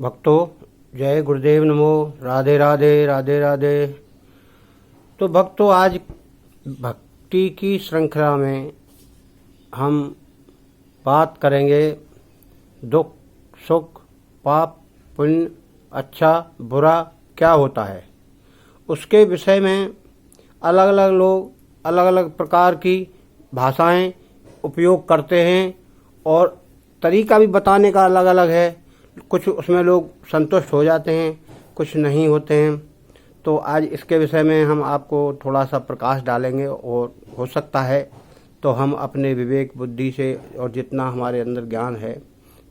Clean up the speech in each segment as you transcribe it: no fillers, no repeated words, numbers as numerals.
भक्तों, जय गुरुदेव नमो। राधे राधे राधे राधे। तो भक्तों, आज भक्ति की श्रृंखला में हम बात करेंगे दुख सुख, पाप पुण्य, अच्छा बुरा क्या होता है, उसके विषय में अलग अलग लोग अलग अलग प्रकार की भाषाएं उपयोग करते हैं और तरीका भी बताने का अलग अलग है। कुछ उसमें लोग संतुष्ट हो जाते हैं, कुछ नहीं होते हैं। तो आज इसके विषय में हम आपको थोड़ा सा प्रकाश डालेंगे और हो सकता है तो हम अपने विवेक बुद्धि से और जितना हमारे अंदर ज्ञान है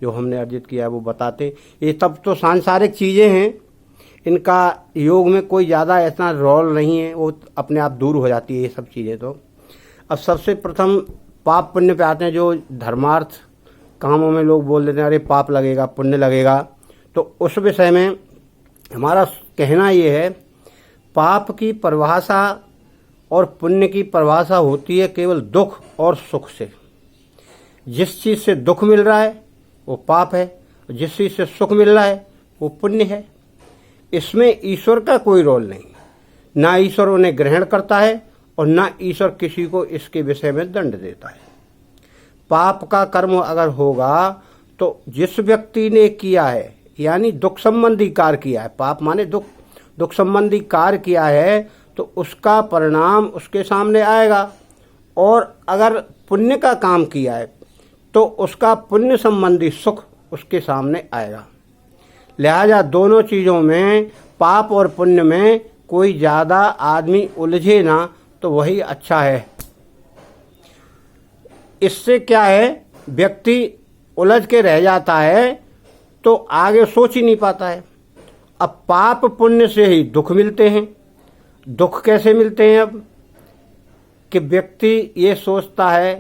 जो हमने अर्जित किया है वो बताते। ये सब तो सांसारिक चीज़ें हैं, इनका योग में कोई ज़्यादा ऐसा रोल नहीं है, वो अपने आप दूर हो जाती है ये सब चीज़ें। तो अब सबसे प्रथम पाप पुण्य पे आते हैं। जो धर्मार्थ कामों में लोग बोल देते हैं अरे पाप लगेगा पुण्य लगेगा, तो उस विषय में हमारा कहना ये है, पाप की परिभाषा और पुण्य की परिभाषा होती है केवल दुख और सुख से। जिस चीज़ से दुख मिल रहा है वो पाप है, जिस चीज़ से सुख मिल रहा है वो पुण्य है। इसमें ईश्वर का कोई रोल नहीं, ना ईश्वर उन्हें ग्रहण करता है और ना ईश्वर किसी को इसके विषय में दंड देता है। पाप का कर्म अगर होगा तो जिस व्यक्ति ने किया है, यानी दुख संबंधी कार्य किया है, पाप माने दुख संबंधी कार्य किया है, तो उसका परिणाम उसके सामने आएगा। और अगर पुण्य का काम किया है तो उसका पुण्य संबंधी सुख उसके सामने आएगा। लिहाजा दोनों चीज़ों में, पाप और पुण्य में कोई ज़्यादा आदमी उलझे ना तो वही अच्छा है। इससे क्या है, व्यक्ति उलझ के रह जाता है तो आगे सोच ही नहीं पाता है। अब पाप पुण्य से ही दुख मिलते हैं। दुख कैसे मिलते हैं? अब कि व्यक्ति ये सोचता है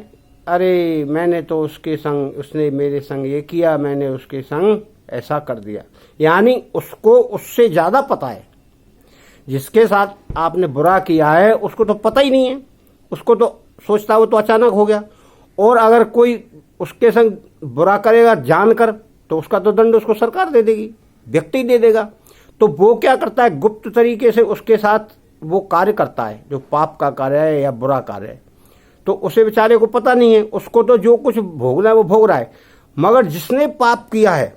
अरे मैंने तो उसके संग, उसने मेरे संग ये किया, मैंने उसके संग ऐसा कर दिया। यानी उसको उससे ज़्यादा पता है। जिसके साथ आपने बुरा किया है उसको तो पता ही नहीं है, उसको तो सोचता वो तो अचानक हो गया। और अगर कोई उसके संग बुरा करेगा जानकर तो उसका तो दंड उसको सरकार दे देगी, व्यक्ति दे देगा। तो वो क्या करता है, गुप्त तरीके से उसके साथ वो कार्य करता है जो पाप का कार्य है या बुरा कार्य है। तो उसे बेचारे को पता नहीं है, उसको तो जो कुछ भोगना है वो भोग रहा है। मगर जिसने पाप किया है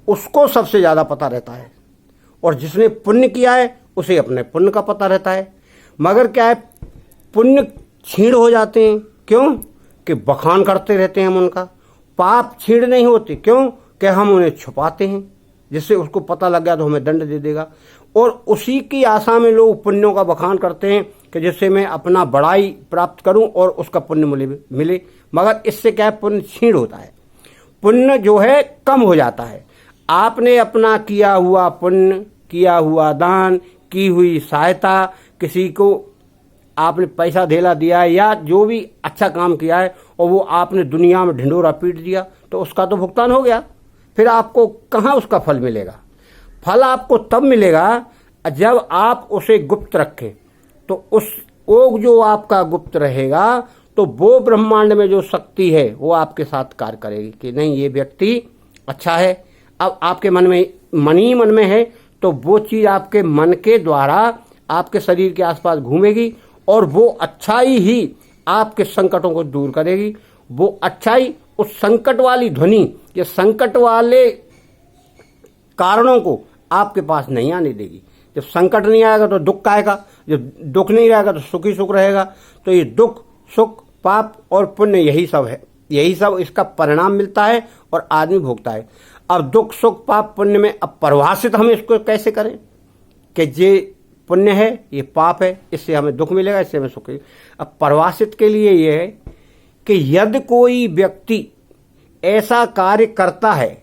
उसको सबसे ज़्यादा पता रहता है, और जिसने पुण्य किया है उसे अपने पुण्य का पता रहता है। मगर क्या है, पुण्य छीण हो जाते हैं। क्यों? कि बखान करते रहते हैं हम उनका। पाप छीण नहीं होते, क्यों? कि हम उन्हें छुपाते हैं, जिससे उसको पता लग गया तो हमें दंड दे देगा। और उसी की आशा में लोग पुण्यों का बखान करते हैं कि जिससे मैं अपना बड़ाई प्राप्त करूं और उसका पुण्य मिले। मगर इससे क्या है, पुण्य छीण होता है, पुण्य जो है कम हो जाता है। आपने अपना किया हुआ पुण्य, किया हुआ दान, की हुई सहायता, किसी को आपने पैसा धेला दिया है या जो भी अच्छा काम किया है और वो आपने दुनिया में ढिंढोरा पीट दिया, तो उसका तो भुगतान हो गया। फिर आपको कहाँ उसका फल मिलेगा? फल आपको तब मिलेगा जब आप उसे गुप्त रखें। तो वो जो आपका गुप्त रहेगा तो वो ब्रह्मांड में जो शक्ति है वो आपके साथ कार्य करेगी कि नहीं ये व्यक्ति अच्छा है। अब आपके मन ही मन में है तो वो चीज़ आपके मन के द्वारा आपके शरीर के आसपास घूमेगी और वो अच्छाई ही आपके संकटों को दूर करेगी। वो अच्छाई उस संकट वाली ध्वनि या संकट वाले कारणों को आपके पास नहीं आने देगी। जब संकट नहीं आएगा तो दुख आएगा, जब दुख नहीं रहेगा तो सुख ही सुख रहेगा। तो ये दुख सुख पाप और पुण्य यही सब है, यही सब इसका परिणाम मिलता है और आदमी भोगता है। अब दुख सुख पाप पुण्य में अब परिभाषित हम इसको कैसे करें कि ये पुण्य है ये पाप है, इससे हमें दुख मिलेगा, इससे हमें सुख। अब परिभाषित के लिए ये है कि यदि कोई व्यक्ति ऐसा कार्य करता है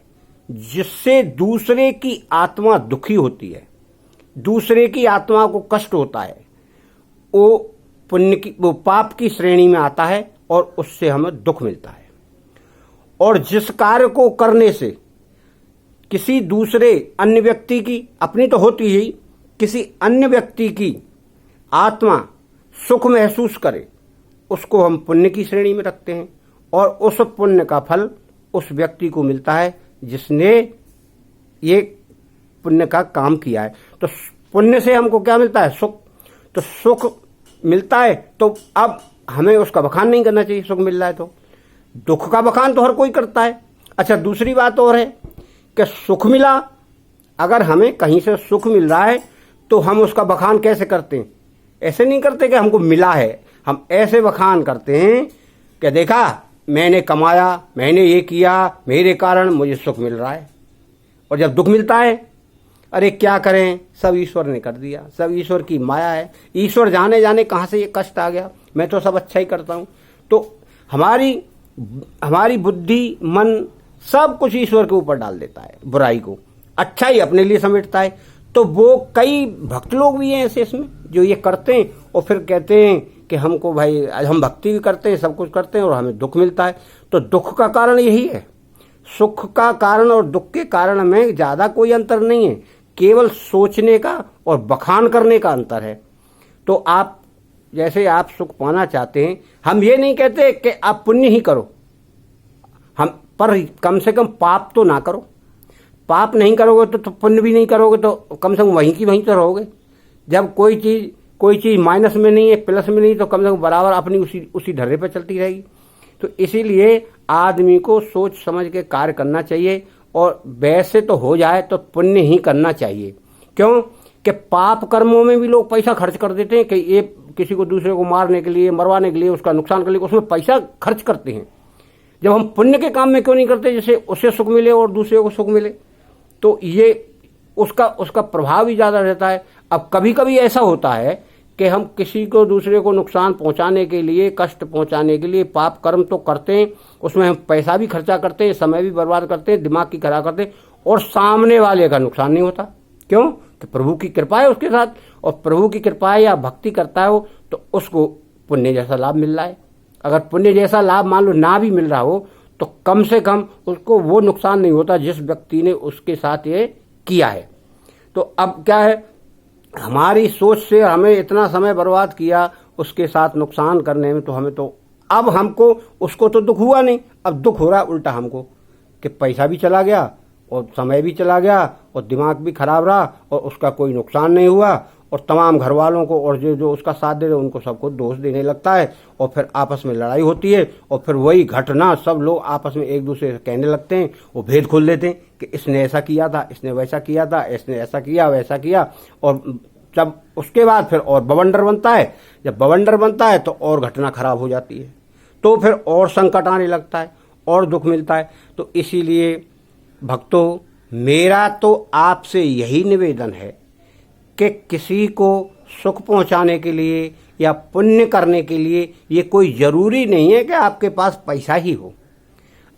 जिससे दूसरे की आत्मा दुखी होती है, दूसरे की आत्मा को कष्ट होता है, वो पाप की श्रेणी में आता है और उससे हमें दुख मिलता है। और जिस कार्य को करने से किसी दूसरे अन्य व्यक्ति की, अपनी तो होती ही, किसी अन्य व्यक्ति की आत्मा सुख महसूस करे, उसको हम पुण्य की श्रेणी में रखते हैं। और उस पुण्य का फल उस व्यक्ति को मिलता है जिसने ये पुण्य का काम किया है। तो पुण्य से हमको क्या मिलता है? सुख। तो सुख मिलता है तो अब हमें उसका बखान नहीं करना चाहिए। सुख मिल रहा है तो दुख का बखान तो हर कोई करता है। अच्छा, दूसरी बात और है कि सुख मिला, अगर हमें कहीं से सुख मिल रहा है तो हम उसका बखान कैसे करते हैं? ऐसे नहीं करते कि हमको मिला है, हम ऐसे बखान करते हैं कि देखा मैंने कमाया, मैंने ये किया, मेरे कारण मुझे सुख मिल रहा है। और जब दुख मिलता है, अरे क्या करें, सब ईश्वर ने कर दिया, सब ईश्वर की माया है, ईश्वर जाने जाने कहाँ से ये कष्ट आ गया, मैं तो सब अच्छा ही करता हूँ। तो हमारी बुद्धि, मन सब कुछ ईश्वर के ऊपर डाल देता है, बुराई को अच्छा ही अपने लिए समेटता है। तो वो कई भक्त लोग भी हैं ऐसे इसमें जो ये करते हैं और फिर कहते हैं कि हमको भाई हम भक्ति भी करते हैं, सब कुछ करते हैं और हमें दुख मिलता है। तो दुख का कारण यही है। सुख का कारण और दुख के कारण में ज़्यादा कोई अंतर नहीं है, केवल सोचने का और बखान करने का अंतर है। तो आप जैसे आप सुख पाना चाहते हैं, हम ये नहीं कहते कि आप पुण्य ही करो, हम पर कम से कम पाप तो ना करो। पाप नहीं करोगे तो पुण्य भी नहीं करोगे तो कम से कम वहीं की वहीं तो रहोगे। जब कोई चीज़ माइनस में नहीं है, प्लस में नहीं, तो कम से कम बराबर अपनी उसी ढर्रे पर चलती रहेगी। तो इसीलिए आदमी को सोच समझ के कार्य करना चाहिए और वैसे तो हो जाए तो पुण्य ही करना चाहिए। क्यों कि पाप कर्मों में भी लोग पैसा खर्च कर देते हैं कि ये किसी को दूसरे को मारने के लिए, मरवाने के लिए, उसका नुकसान करने के लिए उसमें पैसा खर्च करते हैं। जब हम पुण्य के काम में क्यों नहीं करते, जैसे उसे सुख मिले और दूसरे को सुख मिले? तो ये उसका प्रभाव ही ज़्यादा रहता है। अब कभी कभी ऐसा होता है कि हम किसी को दूसरे को नुकसान पहुंचाने के लिए, कष्ट पहुंचाने के लिए पाप कर्म तो करते हैं, उसमें हम पैसा भी खर्चा करते हैं, समय भी बर्बाद करते हैं, दिमाग की खराब करते हैं और सामने वाले का नुकसान नहीं होता। क्यों कि प्रभु की कृपा है उसके साथ, और प्रभु की कृपा है या भक्ति करता है वो, तो उसको पुण्य जैसा लाभ मिल रहा है। अगर पुण्य जैसा लाभ मान लो ना भी मिल रहा हो तो कम से कम उसको वो नुकसान नहीं होता जिस व्यक्ति ने उसके साथ ये किया है। तो अब क्या है, हमारी सोच से हमें इतना समय बर्बाद किया उसके साथ नुकसान करने में, तो हमें तो अब हमको उसको तो दुख हुआ नहीं, अब दुख हो रहा है उल्टा हमको कि पैसा भी चला गया और समय भी चला गया और दिमाग भी खराब रहा और उसका कोई नुकसान नहीं हुआ, और तमाम घर वालों को और जो उसका साथ दे रहे उनको सबको दोष देने लगता है और फिर आपस में लड़ाई होती है और फिर वही घटना सब लोग आपस में एक दूसरे से कहने लगते हैं, वो भेद खोल देते हैं कि इसने ऐसा किया था, इसने वैसा किया था, इसने ऐसा किया वैसा किया। और जब उसके बाद फिर और बवंडर बनता है, जब बवंडर बनता है तो और घटना खराब हो जाती है, तो फिर और संकट आने लगता है और दुख मिलता है। तो इसीलिए भक्तों, मेरा तो आपसे यही निवेदन है कि किसी को सुख पहुंचाने के लिए या पुण्य करने के लिए ये कोई ज़रूरी नहीं है कि आपके पास पैसा ही हो।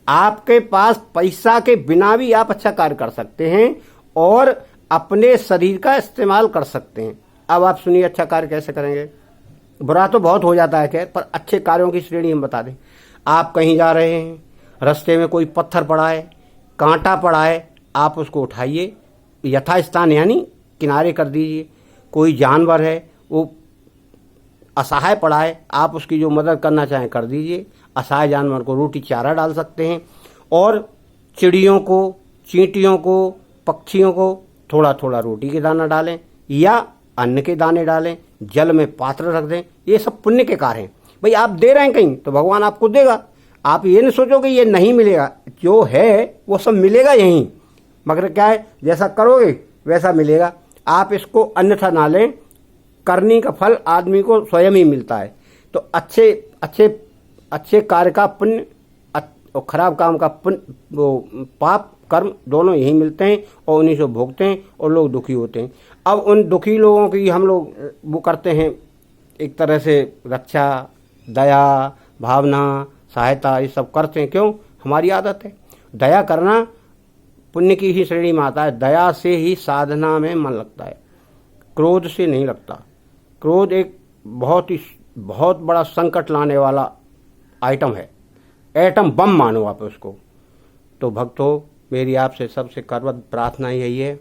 आपके पास पैसा के बिना भी आप अच्छा कार्य कर सकते हैं और अपने शरीर का इस्तेमाल कर सकते हैं। अब आप सुनिए अच्छा कार्य कैसे करेंगे। बुरा तो बहुत हो जाता है खैर, पर अच्छे कार्यों की श्रेणी हम बता दें। आप कहीं जा रहे हैं, रास्ते में कोई पत्थर पड़ा है, कांटा पड़ा है, आप उसको उठाइए, यथास्थान यानी किनारे कर दीजिए। कोई जानवर है वो असहाय पड़ा है, आप उसकी जो मदद करना चाहें कर दीजिए। असहाय जानवर को रोटी चारा डाल सकते हैं और चिड़ियों को, चींटियों को, पक्षियों को थोड़ा थोड़ा रोटी के दाना डालें या अन्न के दाने डालें, जल में पात्र रख दें। ये सब पुण्य के कार्य हैं। भाई आप दे रहे हैं कहीं तो भगवान आपको देगा। आप ये नहीं सोचो कि ये नहीं मिलेगा, जो है वो सब मिलेगा यहीं, मगर क्या है जैसा करोगे वैसा मिलेगा। आप इसको अन्यथा ना लें, करने का फल आदमी को स्वयं ही मिलता है। तो अच्छे अच्छे अच्छे कार्य का पुण्य और खराब काम का पुण्य, वो पाप कर्म दोनों यही मिलते हैं और उन्हीं से भोगते हैं और लोग दुखी होते हैं। अब उन दुखी लोगों की हम लोग वो करते हैं एक तरह से रक्षा, दया, भावना, सहायता, ये सब करते हैं। क्यों? हमारी आदत है। दया करना पुण्य की ही श्रेणी में आता है। दया से ही साधना में मन लगता है, क्रोध से नहीं लगता। क्रोध एक बहुत बड़ा संकट लाने वाला आइटम है, एटम बम मानो आप उसको। तो भक्तों, मेरी आपसे सबसे करवत प्रार्थना यही है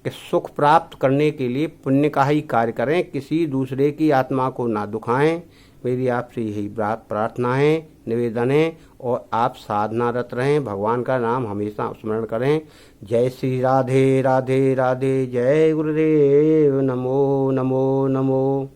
कि सुख प्राप्त करने के लिए पुण्य का ही कार्य करें, किसी दूसरे की आत्मा को ना दुखाएं, मेरी आपसे यही प्रार्थना है, निवेदन है। और आप साधनारत रहें, भगवान का नाम हमेशा स्मरण करें। जय श्री राधे राधे राधे। जय गुरुदेव। नमो नमो नमो।